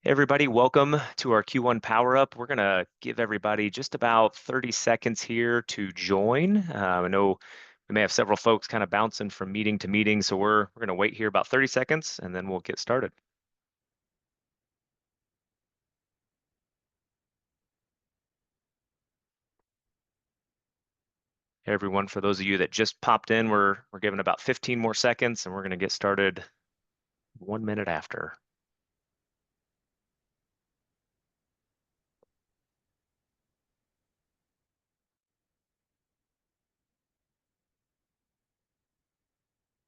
Hey everybody, welcome to our Q1 Power Up. We're going to give everybody just about 30 seconds here to join. I know we may have several folks kind of bouncing from meeting to meeting, so we're going to wait here about 30 seconds and then we'll get started. Hey everyone, for those of you that just popped in, we're giving about 15 more seconds and we're going to get started 1 minute after.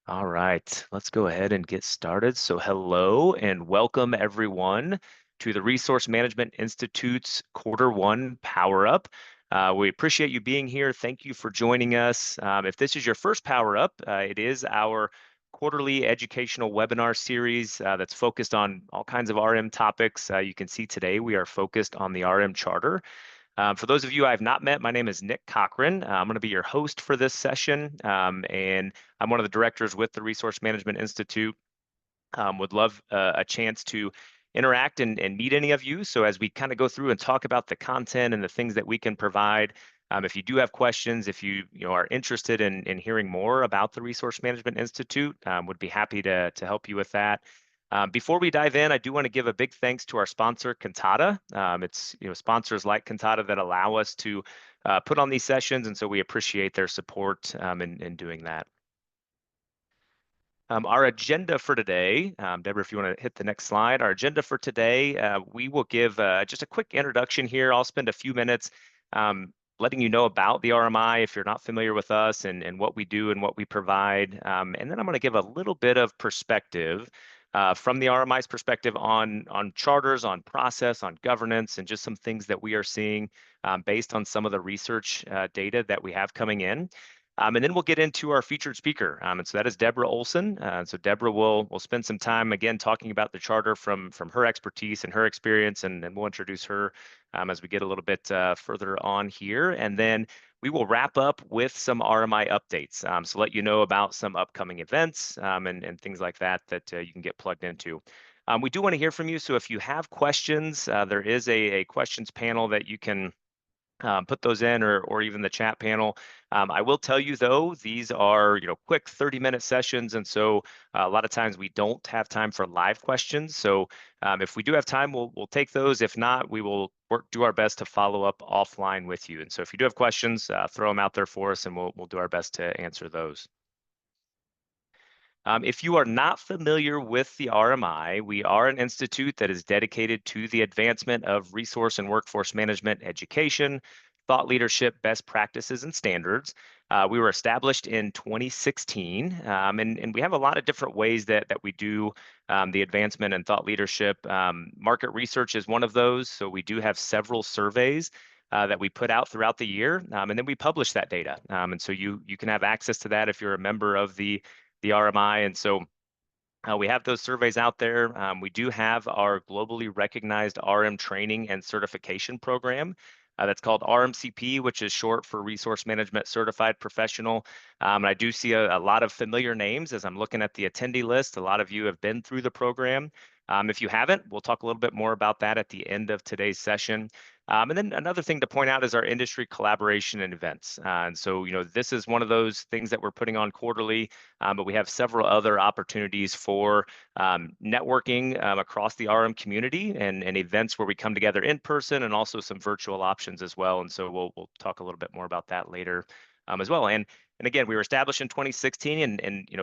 All right, let's go ahead and get started. So hello and welcome everyone to the Resource Management Institute's Q1 Power Up. We appreciate you being here. Thank you for joining us. If this is your first Power Up, it is our quarterly educational webinar series that's focused on all kinds of RM topics. You can see today we are focused on the RM Charter. For those of you I have not met, my name is Nick Cochran. I'm going to be your host for this session, and I'm one of the directors with the Resource Management Institute. Would love a chance to interact and meet any of you. So as we kind of go through and talk about the content and the things that we can provide, if you do have questions, if you are interested in hearing more about the Resource Management Institute, would be happy to help you with that. Before we dive in, I do want to give a big thanks to our sponsor, Cantata. It's sponsors like Cantata that allow us to put on these sessions, and so we appreciate their support in doing that. Our agenda for today, Deborah, if you want to hit the next slide, our agenda for today, we will give just a quick introduction here. I'll spend a few minutes letting you know about the RMI if you're not familiar with us and what we do and what we provide. And then I'm going to give a little bit of perspective from the RMI's perspective on charters, on process, on governance, and just some things that we are seeing based on some of the research data that we have coming in. And then we'll get into our featured speaker. And so that is Deborah Olson. So Deborah will spend some time again talking about the charter from her expertise and her experience, and we'll introduce her as we get a little bit further on here. And then we will wrap up with some RMI updates. So let you know about some upcoming events and things like that you can get plugged into. We do want to hear from you. So if you have questions, there is a questions panel that you can put those in or even the chat panel. I will tell you though, these are quick 30-minute sessions, and so a lot of times we don't have time for live questions. So if we do have time, we'll take those. If not, we will do our best to follow up offline with you. And so if you do have questions, throw them out there for us, and we'll do our best to answer those. If you are not familiar with the RMI, we are an institute that is dedicated to the advancement of resource and workforce management education, thought leadership, best practices, and standards. We were established in 2016, and we have a lot of different ways that we do the advancement and thought leadership. Market research is one of those, so we do have several surveys that we put out throughout the year, and then we publish that data. And so you can have access to that if you're a member of the RMI. And so we have those surveys out there. We do have our globally recognized RM training and certification program. That's called RMCP, which is short for Resource Management Certified Professional. And I do see a lot of familiar names as I'm looking at the attendee list. A lot of you have been through the program. If you haven't, we'll talk a little bit more about that at the end of today's session. And then another thing to point out is our industry collaboration and events. And so, this is one of those things that we're putting on quarterly, but we have several other opportunities for networking across the RM community and events where we come together in person and also some virtual options as well. And so we'll talk a little bit more about that later as well. And again, we were established in 2016 and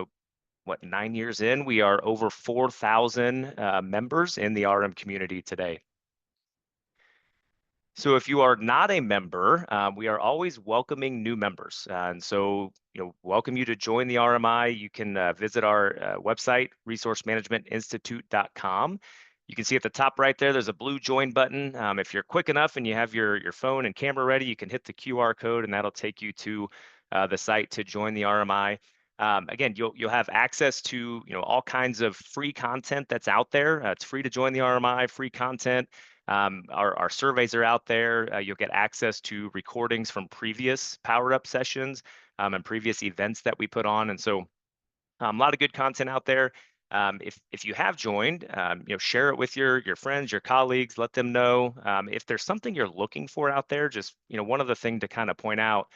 9 years in, we are over 4,000 members in the RM community today. So if you are not a member, we are always welcoming new members. And so, welcome you to join the RMI. You can visit our website, resourcemanagementinstitute.com. You can see at the top right there's a blue join button. If you're quick enough and you have your phone and camera ready, you can hit the QR code and that'll take you to the site to join the RMI. Again, you'll have access to all kinds of free content that's out there. It's free to join the RMI, free content. Our surveys are out there. You'll get access to recordings from previous Power Up sessions and previous events that we put on. And so a lot of good content out there. If you have joined, share it with your friends, your colleagues. Let them know if there's something you're looking for out there. Just one other thing to kind of point out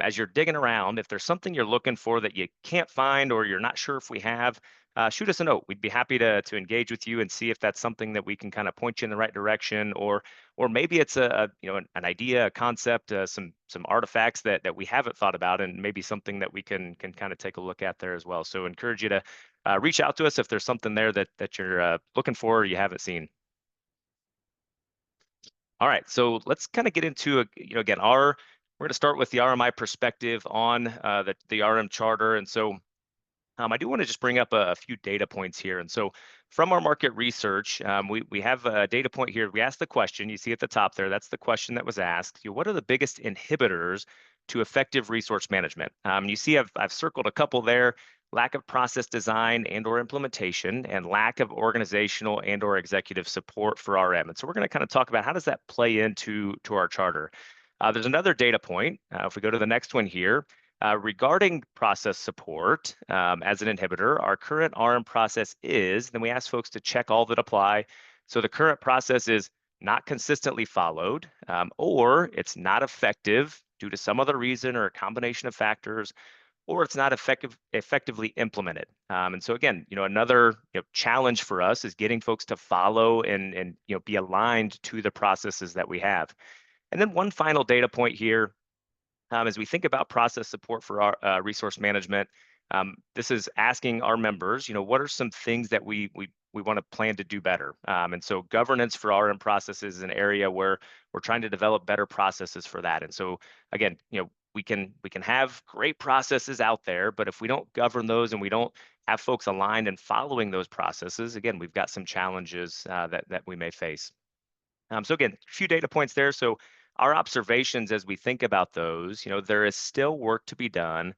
as you're digging around, if there's something you're looking for that you can't find or you're not sure if we have, shoot us a note. We'd be happy to engage with you and see if that's something that we can kind of point you in the right direction, or maybe it's an idea, a concept, some artifacts that we haven't thought about, and maybe something that we can kind of take a look at there as well. So encourage you to reach out to us if there's something there that you're looking for or you haven't seen. All right, so let's kind of get into again, we're going to start with the RMI perspective on the RM charter. And so I do want to just bring up a few data points here. And so from our market research, we have a data point here. We asked the question, you see at the top there, that's the question that was asked. What are the biggest inhibitors to effective resource management? You see I've circled a couple there: lack of process design and or implementation, and lack of organizational and or executive support for RM. And so we're going to kind of talk about how does that play into our charter. There's another data point. If we go to the next one here, regarding process support as an inhibitor, our current RM process is, then we ask folks to check all that apply. So the current process is not consistently followed, or it's not effective due to some other reason or a combination of factors, or it's not effectively implemented. And so again, another challenge for us is getting folks to follow and be aligned to the processes that we have. And then one final data point here, as we think about process support for our resource management, this is asking our members, what are some things that we want to plan to do better? And so governance for RM processes is an area where we're trying to develop better processes for that. And so again, we can have great processes out there, but if we don't govern those and we don't have folks aligned and following those processes, again, we've got some challenges that we may face. So again, a few data points there. So our observations as we think about those, there is still work to be done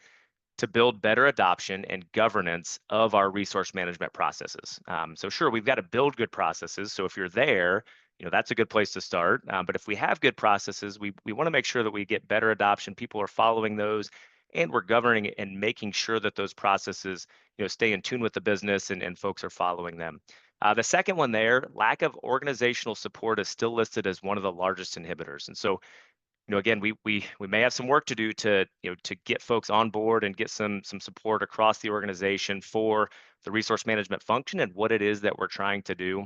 to build better adoption and governance of our resource management processes. So sure, we've got to build good processes. So if you're there, that's a good place to start. But if we have good processes, we want to make sure that we get better adoption, people are following those, and we're governing and making sure that those processes, stay in tune with the business and folks are following them. The second one there, lack of organizational support, is still listed as one of the largest inhibitors. And so again, we may have some work to do to get folks on board and get some support across the organization for the resource management function and what it is that we're trying to do.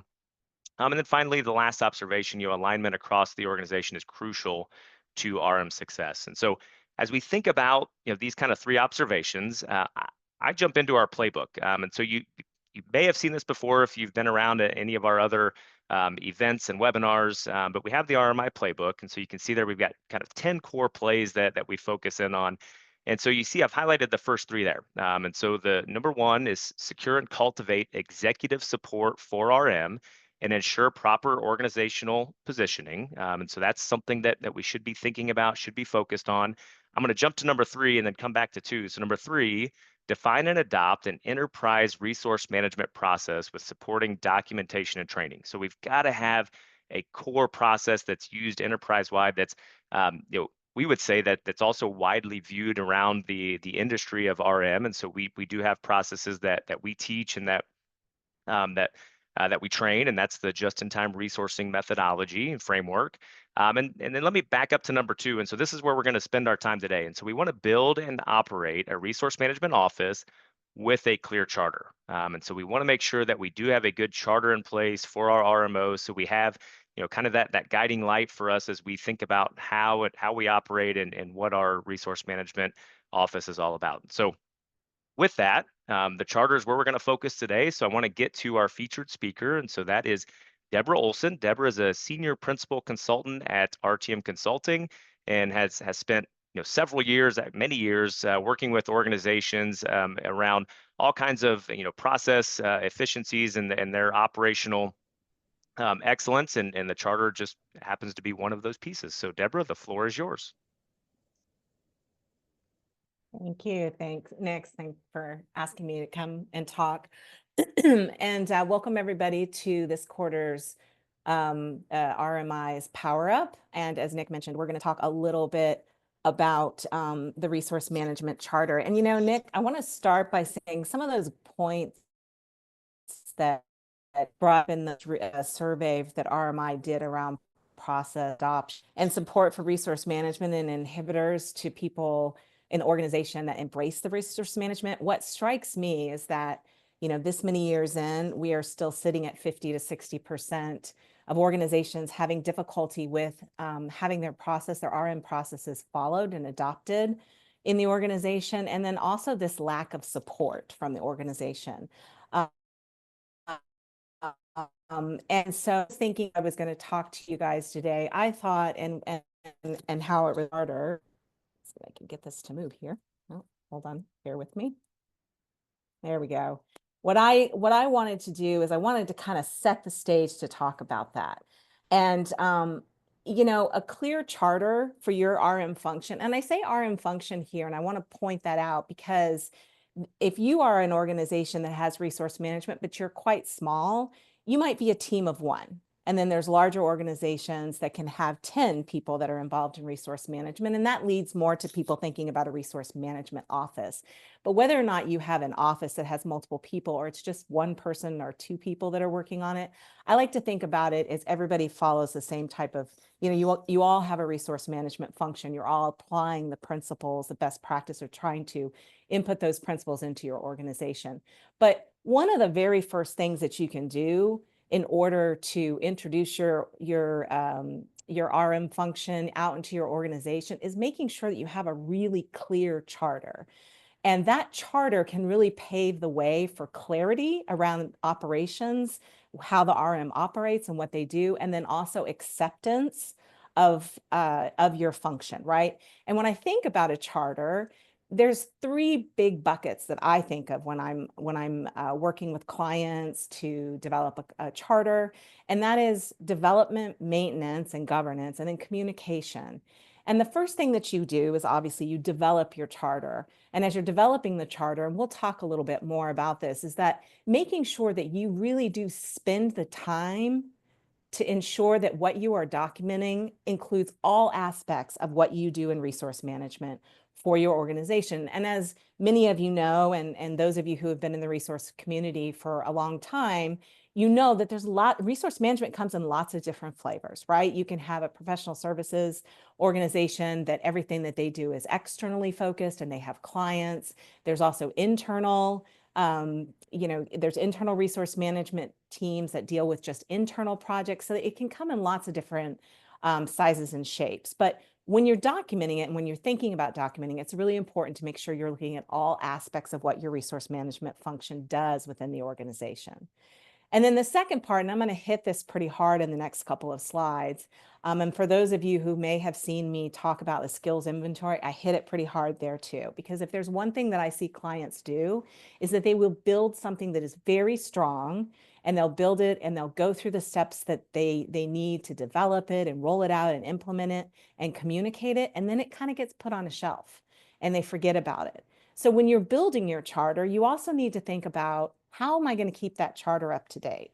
And then finally, the last observation, alignment across the organization is crucial to RM success. And so as we think about these kind of three observations, I jump into our playbook. And so you may have seen this before if you've been around at any of our other events and webinars, but we have the RMI playbook. And so you can see there we've got kind of 10 core plays that we focus in on. And so you see I've highlighted the first three there. And so the number one is secure and cultivate executive support for RM and ensure proper organizational positioning. And so that's something that we should be thinking about, should be focused on. I'm going to jump to number three and then come back to two. So number three, define and adopt an enterprise resource management process with supporting documentation and training. So we've got to have a core process that's used enterprise-wide that's, we would say that's also widely viewed around the industry of RM. And so we do have processes that we teach and that we train, and that's the just-in-time resourcing methodology and framework. And then let me back up to number two. And so this is where we're going to spend our time today. And so we want to build and operate a resource management office with a clear charter. And so we want to make sure that we do have a good charter in place for our RMOs. So we have, kind of that guiding light for us as we think about how we operate and what our resource management office is all about. So with that, the charter is where we're going to focus today. So I want to get to our featured speaker. And so that is Deborah Olson. Deborah is a senior principal consultant at RTM Consulting and has spent several years, many years, working with organizations around all kinds of process efficiencies and their operational excellence. And the charter just happens to be one of those pieces. So Deborah, the floor is yours. Thank you. Thanks, Nick. Thanks for asking me to come and talk. And welcome everybody to this quarter's RMI's Power Up. And as Nick mentioned, we're going to talk a little bit about the resource management charter. And Nick, I want to start by saying some of those points that brought in the survey that RMI did around process adoption and support for resource management and inhibitors to people in organization that embrace the resource management. What strikes me is that, this many years in, we are still sitting at 50 to 60% of organizations having difficulty with having their RM processes followed and adopted in the organization. And then also this lack of support from the organization. And so I was thinking I was going to talk to you guys today. I thought, and how it was harder. So I can get this to move here. Oh, hold on, bear with me. There we go. What I wanted to do is I wanted to kind of set the stage to talk about that. And a clear charter for your RM function. And I say RM function here, and I want to point that out because if you are an organization that has resource management, but you're quite small, you might be a team of one. And then there's larger organizations that can have 10 people that are involved in resource management. And that leads more to people thinking about a resource management office. But whether or not you have an office that has multiple people, or it's just one person or two people that are working on it, I like to think about it as everybody follows the same type of, you all have a resource management function. You're all applying the principles, the best practice, or trying to input those principles into your organization. But one of the very first things that you can do in order to introduce your RM function out into your organization is making sure that you have a really clear charter. And that charter can really pave the way for clarity around operations, how the RM operates and what they do, and then also acceptance of your function, right? And when I think about a charter, there's three big buckets that I think of when I'm working with clients to develop a charter, and that is development, maintenance, and governance, and then communication. And the first thing that you do is obviously you develop your charter. And as you're developing the charter, and we'll talk a little bit more about this, is that making sure that you really do spend the time to ensure that what you are documenting includes all aspects of what you do in resource management for your organization. And as many of you know, and those of you who have been in the resource community for a long time, you know that resource management comes in lots of different flavors, right? You can have a professional services organization that everything that they do is externally focused and they have clients. There's also internal, there's internal resource management teams that deal with just internal projects. So it can come in lots of different sizes and shapes. But when you're documenting it and when you're thinking about documenting, it's really important to make sure you're looking at all aspects of what your resource management function does within the organization. And then the second part, and I'm going to hit this pretty hard in the next couple of slides. And for those of you who may have seen me talk about the skills inventory, I hit it pretty hard there too. Because if there's one thing that I see clients do, is that they will build something that is very strong, and they'll build it and they'll go through the steps that they need to develop it and roll it out and implement it and communicate it. And then it kind of gets put on a shelf and they forget about it. So when you're building your charter, you also need to think about, how am I going to keep that charter up to date?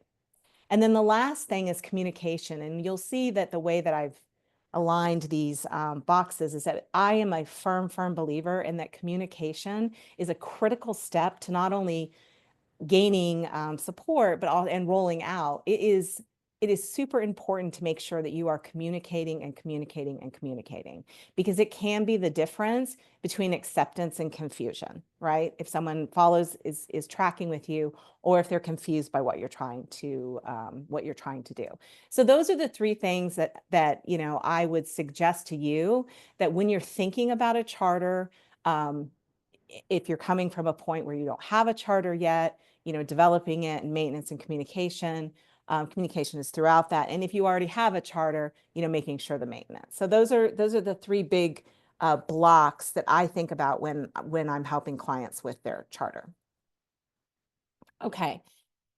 And then the last thing is communication. And you'll see that the way that I've aligned these boxes is that I am a firm believer in that communication is a critical step to not only gaining support, but and rolling out. It is super important to make sure that you are communicating and communicating and communicating, because it can be the difference between acceptance and confusion, right? If someone is tracking with you, or if they're confused by what you're trying to do. So those are the three things that I would suggest to you, that when you're thinking about a charter, if you're coming from a point where you don't have a charter yet, developing it, and maintenance and communication. Communication is throughout that. And if you already have a charter, making sure the maintenance. So those are the three big blocks that I think about when I'm helping clients with their charter. Okay.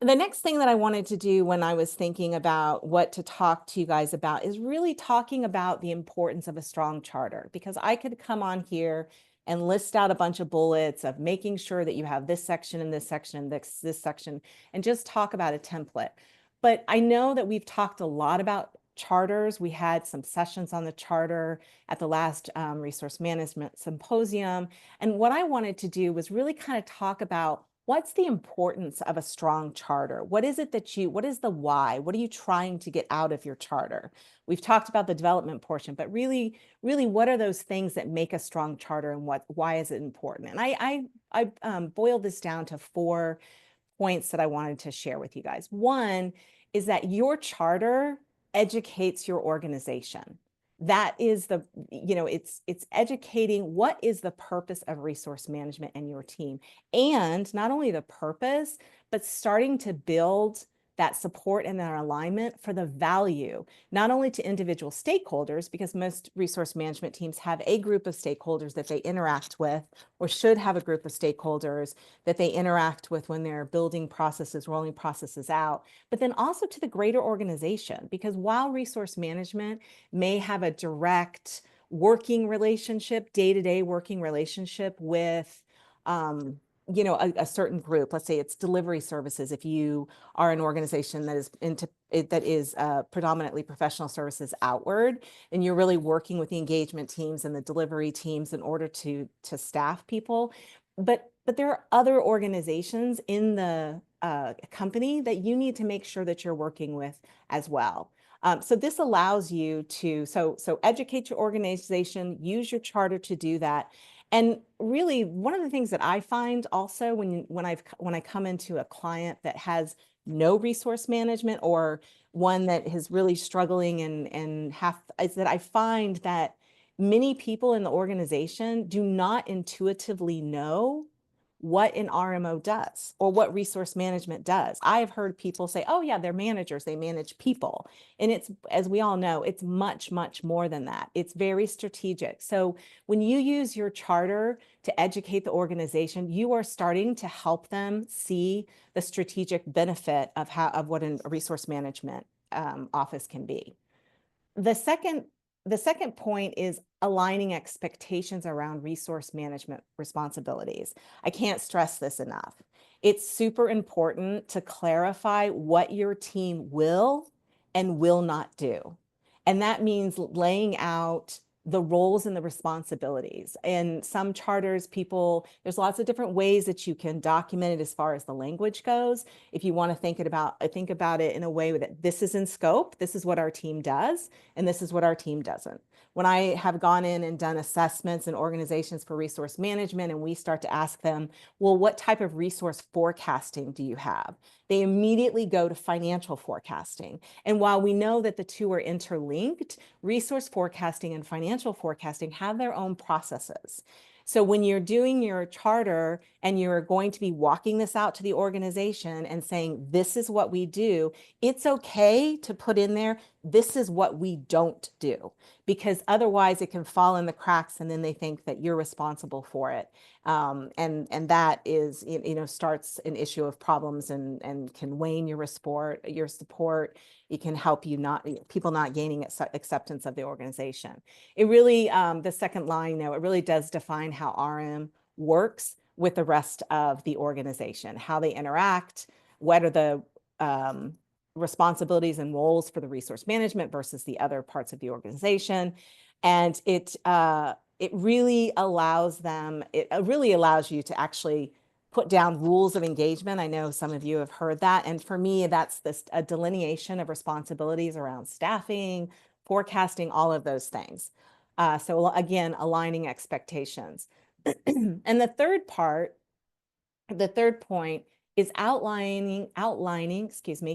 The next thing that I wanted to do when I was thinking about what to talk to you guys about is really talking about the importance of a strong charter, because I could come on here and list out a bunch of bullets of making sure that you have this section and this section and this section, and just talk about a template. But I know that we've talked a lot about charters. We had some sessions on the charter at the last resource management symposium. And what I wanted to do was really kind of talk about, what's the importance of a strong charter? What is it that what is the why? What are you trying to get out of your charter? We've talked about the development portion, but really, what are those things that make a strong charter, and why is it important? And I boiled this down to 4 points that I wanted to share with you guys. One is that your charter educates your organization. That is it's educating what is the purpose of resource management and your team. And not only the purpose, but starting to build that support and that alignment for the value, not only to individual stakeholders, because most resource management teams have a group of stakeholders that they interact with, or should have a group of stakeholders that they interact with when they're building processes, rolling processes out, but then also to the greater organization. Because while resource management may have a direct working relationship, day-to-day working relationship with a certain group, let's say it's delivery services. If you are an organization that is predominantly professional services outward, and you're really working with the engagement teams and the delivery teams in order to staff people. But there are other organizations in the company that you need to make sure that you're working with as well. So this allows you to educate your organization, use your charter to do that. And really, one of the things that I find also when I come into a client that has no resource management, or one that is really struggling is that I find that many people in the organization do not intuitively know what an RMO does or what resource management does. I have heard people say, oh yeah, they're managers, they manage people. And it's, as we all know, it's much, much more than that. It's very strategic. So when you use your charter to educate the organization, you are starting to help them see the strategic benefit of what a resource management office can be. The second point is aligning expectations around resource management responsibilities. I can't stress this enough. It's super important to clarify what your team will and will not do. And that means laying out the roles and the responsibilities. In some charters, there's lots of different ways that you can document it as far as the language goes. If you want to think about it in a way that this is in scope, this is what our team does, and this is what our team doesn't. When I have gone in and done assessments in organizations for resource management, and we start to ask them, well, what type of resource forecasting do you have? They immediately go to financial forecasting. And while we know that the two are interlinked, resource forecasting and financial forecasting have their own processes. So when you're doing your charter and you're going to be walking this out to the organization and saying, this is what we do, it's okay to put in there, this is what we don't do, because otherwise it can fall in the cracks and then they think that you're responsible for it. And that is, starts an issue of problems and can wane your support. It can help people not gaining acceptance of the organization. It really, the second line, it really does define how RM works with the rest of the organization, how they interact, what are the responsibilities and roles for the resource management versus the other parts of the organization. And it really allows you to actually put down rules of engagement. I know some of you have heard that. And for me, that's a delineation of responsibilities around staffing, forecasting, all of those things. So again, aligning expectations. And the third point is outlining,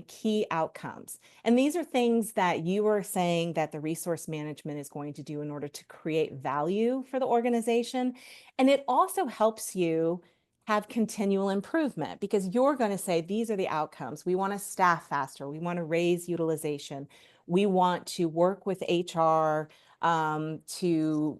key outcomes. And these are things that you are saying that the resource management is going to do in order to create value for the organization. And it also helps you have continual improvement, because you're going to say, these are the outcomes. We want to staff faster. We want to raise utilization. We want to work with HR to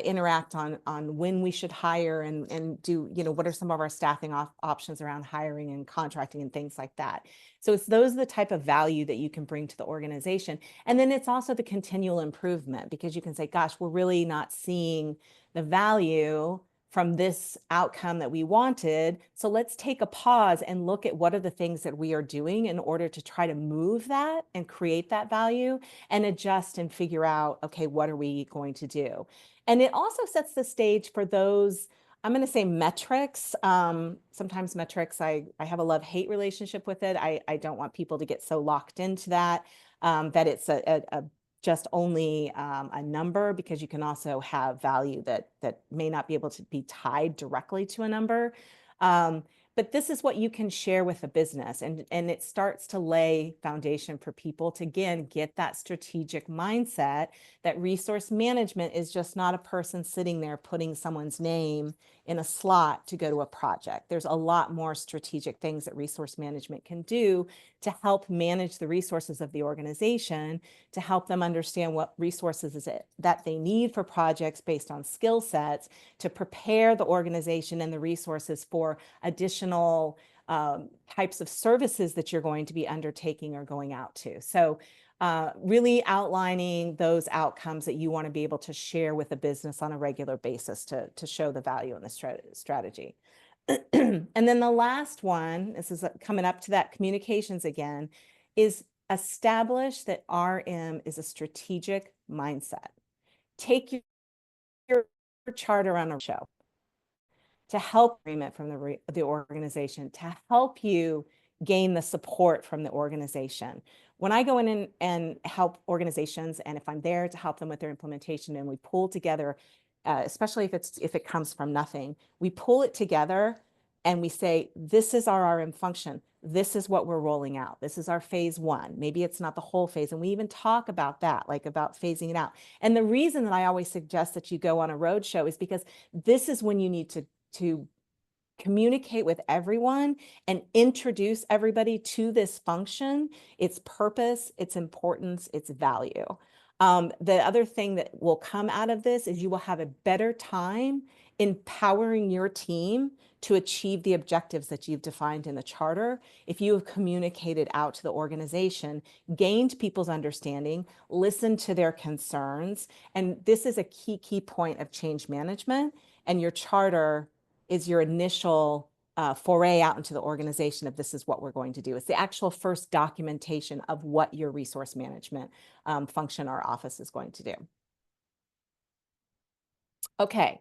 interact on when we should hire and do, what are some of our staffing options around hiring and contracting and things like that. So those are the type of value that you can bring to the organization. And then it's also the continual improvement, because you can say, gosh, we're really not seeing the value from this outcome that we wanted. So let's take a pause and look at what are the things that we are doing in order to try to move that and create that value and adjust and figure out, okay, what are we going to do? And it also sets the stage for those I'm going to say metrics. Sometimes metrics, I have a love-hate relationship with it. I don't want people to get so locked into that, that it's just only a number, because you can also have value that may not be able to be tied directly to a number. But this is what you can share with the business, and it starts to lay foundation for people to, again, get that strategic mindset that resource management is just not a person sitting there putting someone's name in a slot to go to a project. There's a lot more strategic things that resource management can do to help manage the resources of the organization, to help them understand what resources is it that they need for projects based on skill sets, to prepare the organization and the resources for additional types of services that you're going to be undertaking or going out to. So really outlining those outcomes that you want to be able to share with the business on a regular basis to show the value in the strategy. And then the last one, this is coming up to that communications again, is establish that RM is a strategic mindset. Take your charter on a show to help agreement from the organization, to help you gain the support from the organization. When I go in and help organizations, and if I'm there to help them with their implementation, and we pull together, especially if it comes from nothing, we pull it together and we say, this is our RM function. This is what we're rolling out. This is our phase one. Maybe it's not the whole phase. And we even talk about that, like about phasing it out. And the reason that I always suggest that you go on a road show is because this is when you need to communicate with everyone and introduce everybody to this function, its purpose, its importance, its value. The other thing that will come out of this is you will have a better time empowering your team to achieve the objectives that you've defined in the charter if you have communicated out to the organization, gained people's understanding, listened to their concerns. And this is a key point of change management, and your charter is your initial foray out into the organization of this is what we're going to do. It's the actual first documentation of what your resource management function or office is going to do. Okay,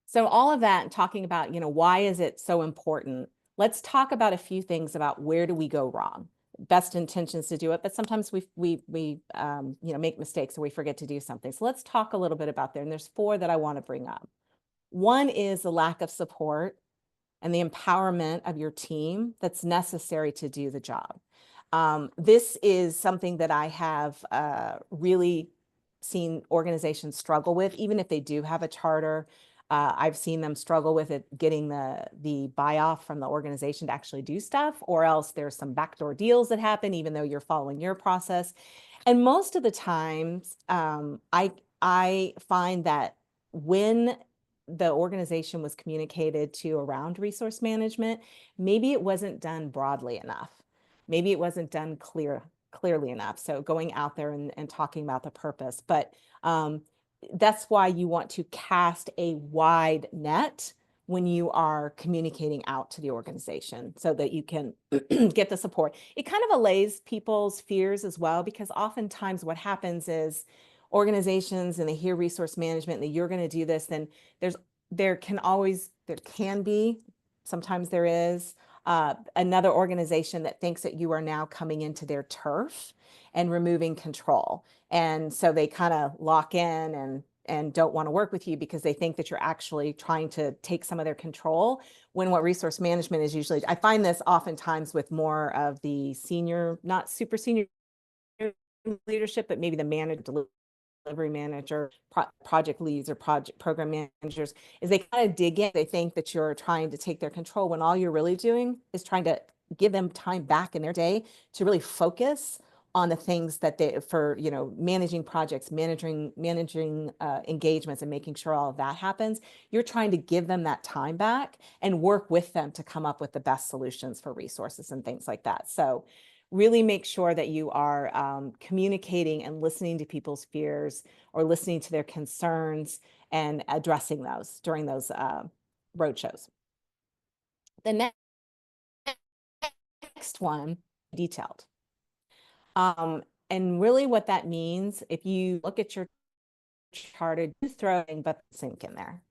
so all of that and talking about, why is it so important? Let's talk about a few things about where do we go wrong. Best intentions to do it, but sometimes we make mistakes or we forget to do something. So let's talk a little bit about there. And there's 4 that I want to bring up. One is the lack of support and the empowerment of your team that's necessary to do the job. This is something that I have really seen organizations struggle with, even if they do have a charter. I've seen them struggle with it, getting the buy-off from the organization to actually do stuff, or else there's some backdoor deals that happen, even though you're following your process. And most of the times, I find that when the organization was communicated to around resource management, maybe it wasn't done broadly enough. Maybe it wasn't done clearly enough. So going out there and talking about the purpose, but that's why you want to cast a wide net when you are communicating out to the organization so that you can get the support. It kind of allays people's fears as well, because oftentimes what happens is organizations, and they hear resource management and that you're going to do this, then there can be, sometimes there is another organization that thinks that you are now coming into their turf and removing control. And so they kind of lock in and don't want to work with you because they think that you're actually trying to take some of their control, when what resource management is usually, I find this oftentimes with more of the senior, not super senior leadership, but maybe the manager, delivery manager, project leads, or program managers, is they kind of dig in. They think that you're trying to take their control, when all you're really doing is trying to give them time back in their day to really focus on the things that managing projects, managing engagements, and making sure all of that happens. You're trying to give them that time back and work with them to come up with the best solutions for resources and things like that. So really make sure that you are communicating and listening to people's fears, or listening to their concerns and addressing those during those roadshows. The next one, detailed. And really what that means, if you look at your charter, do throw but sync in there.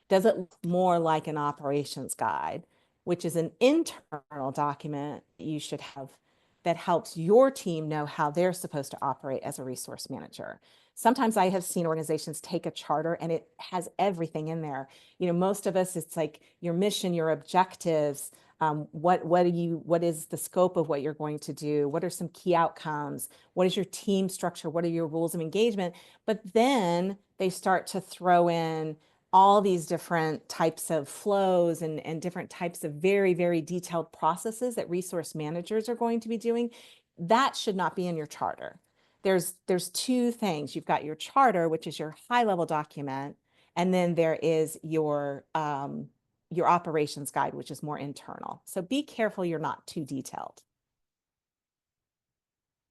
Does it look more like an operations guide, which is an internal document you should have that helps your team know how they're supposed to operate as a resource manager? Sometimes I have seen organizations take a charter and it has everything in there. Most of us, it's like your mission, your objectives, what is the scope of what you're going to do? What are some key outcomes? What is your team structure? What are your rules of engagement? But then they start to throw in all these different types of flows and different types of very, very detailed processes that resource managers are going to be doing. That should not be in your charter. There's two things. You've got your charter, which is your high level document, and then there is your operations guide, which is more internal. So be careful you're not too detailed.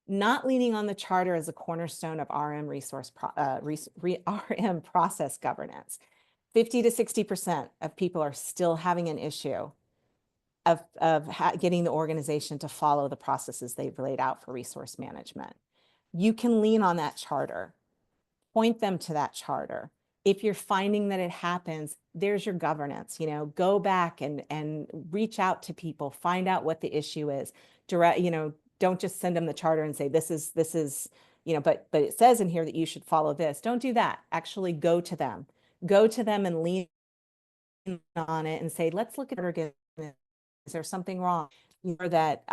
Not leaning on the charter as a cornerstone of RM RM process governance. 50 to 60% of people are still having an issue of getting the organization to follow the processes they've laid out for resource management. You can lean on that charter, point them to that charter. If you're finding that it happens, there's your governance. Go back and reach out to people, find out what the issue is. Don't just send them the charter and say, this is, but it says in here that you should follow this. Don't do that. Actually go to them and lean on it and say, let's look at it again. Is there something wrong? Or that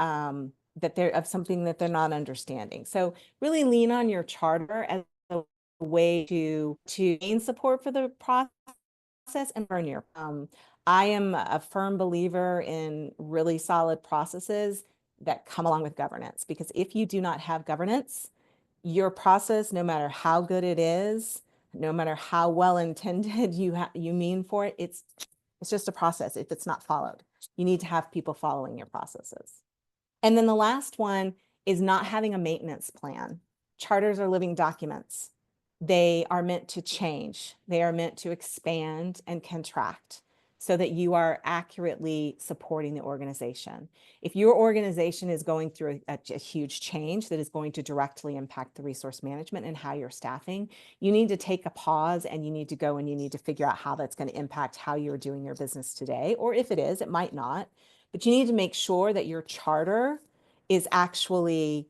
they're of something that they're not understanding. So really lean on your charter as a way to gain support for the process and earn your. I am a firm believer in really solid processes that come along with governance, because if you do not have governance, your process, no matter how good it is, no matter how well intended you mean for it, it's just a process if it's not followed. You need to have people following your processes. And then the last one is not having a maintenance plan. Charters are living documents. They are meant to change. They are meant to expand and contract so that you are accurately supporting the organization. If your organization is going through a huge change that is going to directly impact the resource management and how you're staffing, you need to take a pause and you need to go and you need to figure out how that's going to impact how you're doing your business today. Or if it is, it might not. But you need to make sure that your charter is actually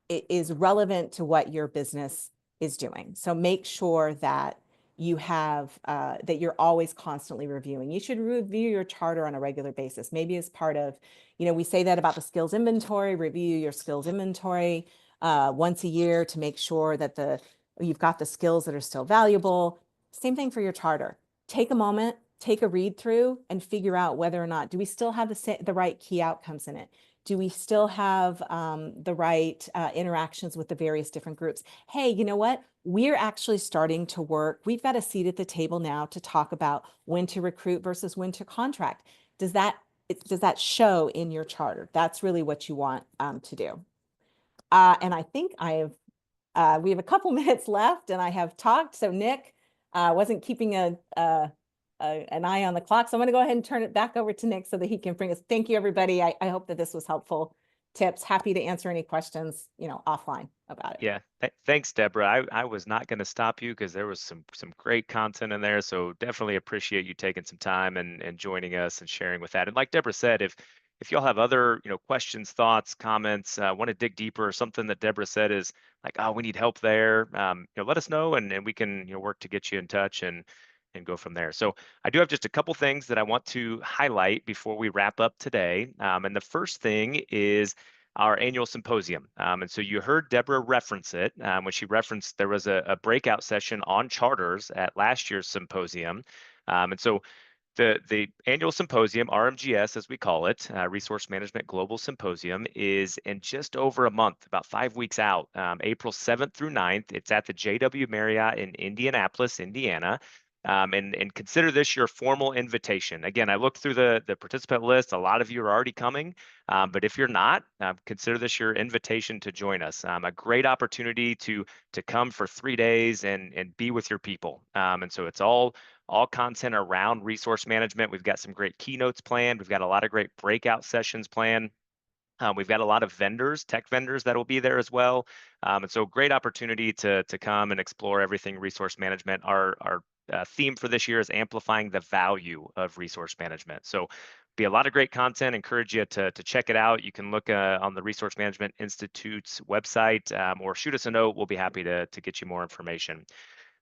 is relevant to what your business is doing. So make sure that you have that you're always constantly reviewing. You should review your charter on a regular basis. Maybe as part of, we say that about the skills inventory, review your skills inventory once a year to make sure that you've got the skills that are still valuable. Same thing for your charter. Take a moment, take a read through and figure out whether or not, do we still have the right key outcomes in it? Do we still have the right interactions with the various different groups? Hey, you know what? We're actually starting to work. We've got a seat at the table now to talk about when to recruit versus when to contract. Does that show in your charter? That's really what you want to do. And I think we have a couple minutes left and I have talked. So Nick wasn't keeping an eye on the clock. So I'm going to go ahead and turn it back over to Nick so that he can bring us. Thank you, everybody. I hope that this was helpful tips. Happy to answer any questions, offline about it. Yeah, thanks, Deborah. I was not going to stop you because there was some great content in there. So definitely appreciate you taking some time and joining us and sharing with that. And like Deborah said, if y'all have other questions, thoughts, comments, want to dig deeper, or something that Deborah said is like, oh, we need help there, let us know and we can work to get you in touch and go from there. So I do have just a couple things that I want to highlight before we wrap up today. And the first thing is our annual symposium. And so you heard Deborah reference it when she referenced there was a breakout session on charters at last year's symposium. And so the annual symposium, RMGS as we call it, Resource Management Global Symposium, is in just over a month, about 5 weeks out, April 7th through 9th. It's at the JW Marriott in Indianapolis, Indiana. And consider this your formal invitation. Again, I looked through the participant list. A lot of you are already coming, but if you're not, consider this your invitation to join us. A great opportunity to come for 3 days and be with your people. And so it's all content around resource management. We've got some great keynotes planned. We've got a lot of great breakout sessions planned. We've got a lot of vendors, tech vendors that will be there as well. And so great opportunity to come and explore everything resource management. Our theme for this year is amplifying the value of resource management. So be a lot of great content. Encourage you to check it out. You can look on the Resource Management Institute's website, or shoot us a note. We'll be happy to get you more information.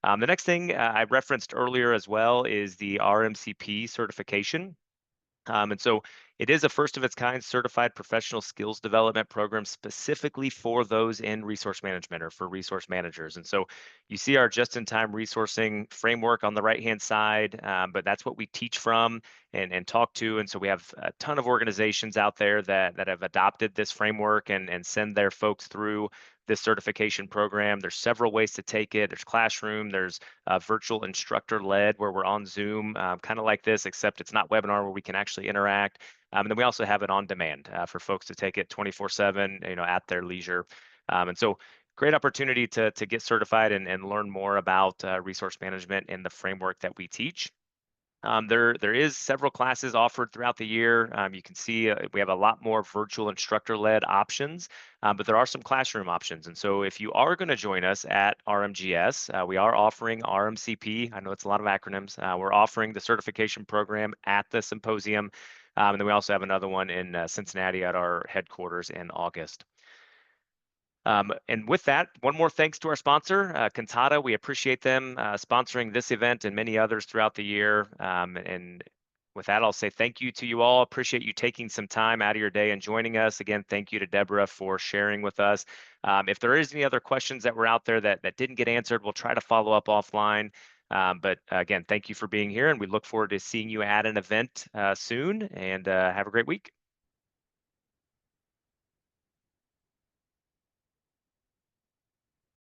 The next thing I referenced earlier as well is the RMCP certification. And so it is a first of its kind certified professional skills development program specifically for those in resource management or for resource managers. And so you see our just in time resourcing framework on the right hand side, but that's what we teach from and talk to. And so we have a ton of organizations out there that have adopted this framework and send their folks through this certification program. There's several ways to take it. There's classroom, there's virtual instructor led where we're on Zoom, kind of like this, except it's not webinar where we can actually interact. And then we also have it on demand for folks to take it 24/7, at their leisure. And so great opportunity to get certified and learn more about resource management and the framework that we teach. There is several classes offered throughout the year. You can see we have a lot more virtual instructor-led options, but there are some classroom options. And so if you are going to join us at RMGS, we are offering RMCP. I know it's a lot of acronyms. We're offering the certification program at the symposium. And then we also have another one in Cincinnati at our headquarters in August. And with that, one more thanks to our sponsor, Cantata. We appreciate them sponsoring this event and many others throughout the year. And with that, I'll say thank you to you all. Appreciate you taking some time out of your day and joining us. Again, thank you to Deborah for sharing with us. If there is any other questions that were out there that didn't get answered, we'll try to follow up offline. But again, thank you for being here, and we look forward to seeing you at an event soon, and have a great week.